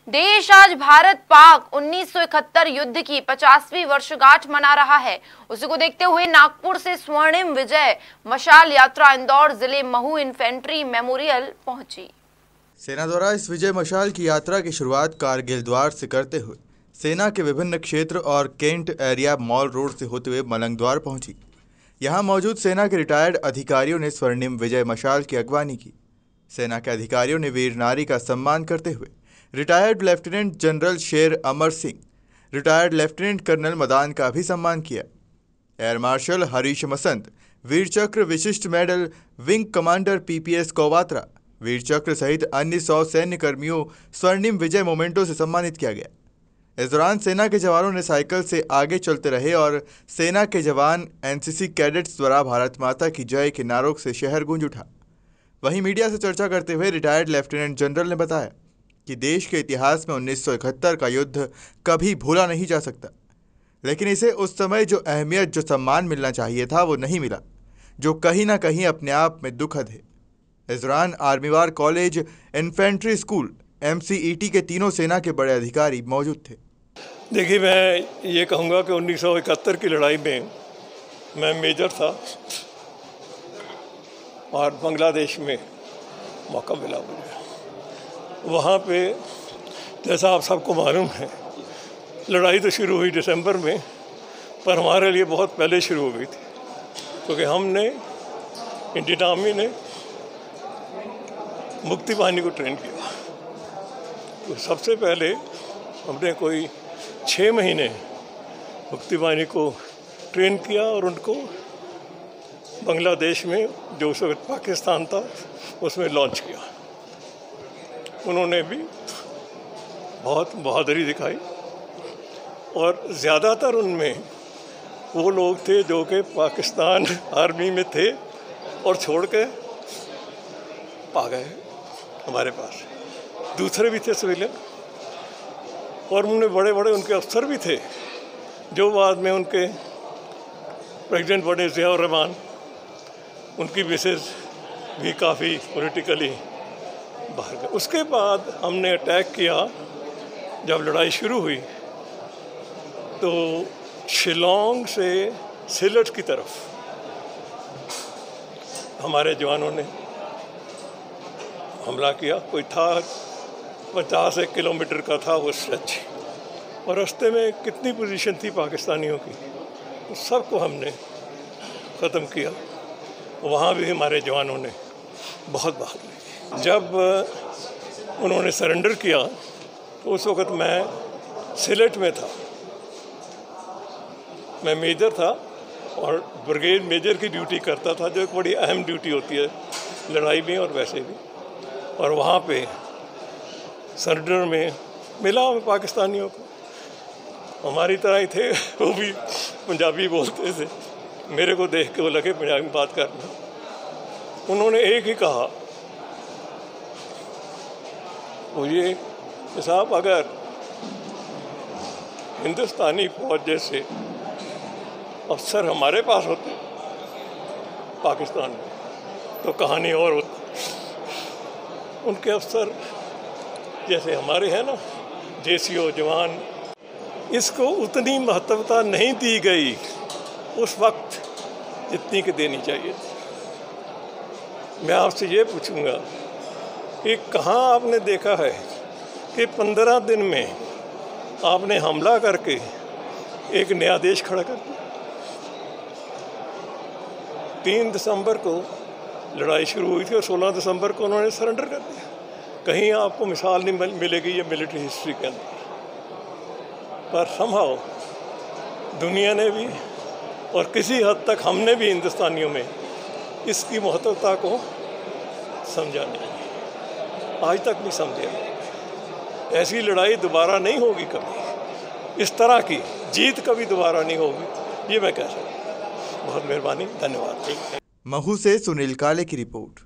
देश आज भारत पाक 1971 युद्ध की 50वीं वर्षगांठ मना रहा है। उसी को देखते हुए नागपुर से स्वर्णिम विजय मशाल यात्रा इंदौर जिले महू इन्फेंट्री मेमोरियल पहुंची। सेना द्वारा इस विजय मशाल की यात्रा की शुरुआत कारगिल द्वार से करते हुए सेना के विभिन्न क्षेत्र और केंट एरिया मॉल रोड से होते हुए मलंग द्वार पहुंची। यहां मौजूद सेना के रिटायर्ड अधिकारियों ने स्वर्णिम विजय मशाल की अगवानी की। सेना के अधिकारियों ने वीर नारी का सम्मान करते हुए retired lieutenant general Sher Amar Singh, retired lieutenant colonel Madan का भी सम्मान किया। Air marshal Harish Masant, Vir Chakra Vishisht medal wing commander PPS Kovatra, Vir Chakra सहित अन्य 100 सैन्य कर्मियों स्वर्णिम विजय मोमेंटों से सम्मानित किया गया। इस दौरान सेना के जवानों ने साइकिल से आगे चलते रहे और सेना के जवान एनसीसी कैडेट्स द्वारा भारत माता की जय के नारों से शहर गूंज उठा। वहीं मीडिया से चर्चा करते हुए रिटायर्ड लेफ्टिनेंट जनरल ने बताया कि देश के इतिहास में 1971 का युद्ध कभी भूला नहीं जा सकता, लेकिन इसे उस समय जो अहमियत, जो सम्मान मिलना चाहिए था वो नहीं मिला, जो कहीं ना कहीं अपने आप में दुखद है। इस दौरान आर्मी वार कॉलेज, इन्फेंट्री स्कूल, एमसीईटी के तीनों सेना के बड़े अधिकारी मौजूद थे। देखिए, मैं ये कहूँगा कि 1971 की लड़ाई में मैं मेजर था और बांग्लादेश में मौका मिला मुझे। वहाँ पे जैसा आप सबको मालूम है, लड़ाई तो शुरू हुई दिसंबर में, पर हमारे लिए बहुत पहले शुरू हो गई थी, क्योंकि हमने इंडियन आर्मी ने मुक्ति बाहिनी को ट्रेन किया। तो सबसे पहले हमने कोई 6 महीने मुक्ति बाहिनी को ट्रेन किया और उनको बांग्लादेश में, जो उस वक्त पाकिस्तान था, उसमें लॉन्च किया। उन्होंने भी बहुत बहादुरी दिखाई और ज़्यादातर उनमें वो लोग थे जो कि पाकिस्तान आर्मी में थे और छोड़ के आ गए हमारे पास। दूसरे भी थे सिविलियन, और उनमें बड़े बड़े उनके अफसर भी थे जो बाद में उनके प्रेसिडेंट बने, ज़ियाउर रहमान। उनकी मिसेज भी काफ़ी पॉलिटिकली बाहर गए। उसके बाद हमने अटैक किया। जब लड़ाई शुरू हुई तो शिलोंग से सिलट की तरफ हमारे जवानों ने हमला किया। कोई था 50 किलोमीटर का था वो स्ट्रेच, और रास्ते में कितनी पोजीशन थी पाकिस्तानियों की, उस सबको हमने ख़त्म किया। वहाँ भी हमारे जवानों ने बहुत बहादुरी की। जब उन्होंने सरेंडर किया तो उस वक़्त मैं सिलेट में था। मैं मेजर था और ब्रिगेड मेजर की ड्यूटी करता था, जो एक बड़ी अहम ड्यूटी होती है लड़ाई में और वैसे भी। और वहाँ पे सरेंडर में मिला हमें पाकिस्तानियों को, हमारी तरह ही थे, वो भी पंजाबी बोलते थे। मेरे को देख के वो लगे पंजाबी में बात करना। उन्होंने एक ही कहा, वो ये साहब, अगर हिंदुस्तानी फौज जैसे अफसर हमारे पास होते पाकिस्तान में तो कहानी और होती। उनके अफसर जैसे हमारे हैं ना, जेसीओ जवान, इसको उतनी महत्वता नहीं दी गई उस वक्त जितनी कि देनी चाहिए थी। मैं आपसे ये पूछूंगा कि कहाँ आपने देखा है कि 15 दिन में आपने हमला करके एक नया देश खड़ा कर दिया। 3 दिसंबर को लड़ाई शुरू हुई थी और 16 दिसंबर को उन्होंने सरेंडर कर दिया। कहीं आपको मिसाल नहीं मिलेगी ये मिलिट्री हिस्ट्री के अंदर, पर समहाउ दुनिया ने भी और किसी हद तक हमने भी हिंदुस्तानियों में इसकी महत्वता को समझा नहीं, आज तक नहीं समझे। ऐसी लड़ाई दोबारा नहीं होगी कभी, इस तरह की जीत कभी दोबारा नहीं होगी, ये मैं कह सकता हूँ। बहुत मेहरबानी, धन्यवाद। महू से सुनील काले की रिपोर्ट।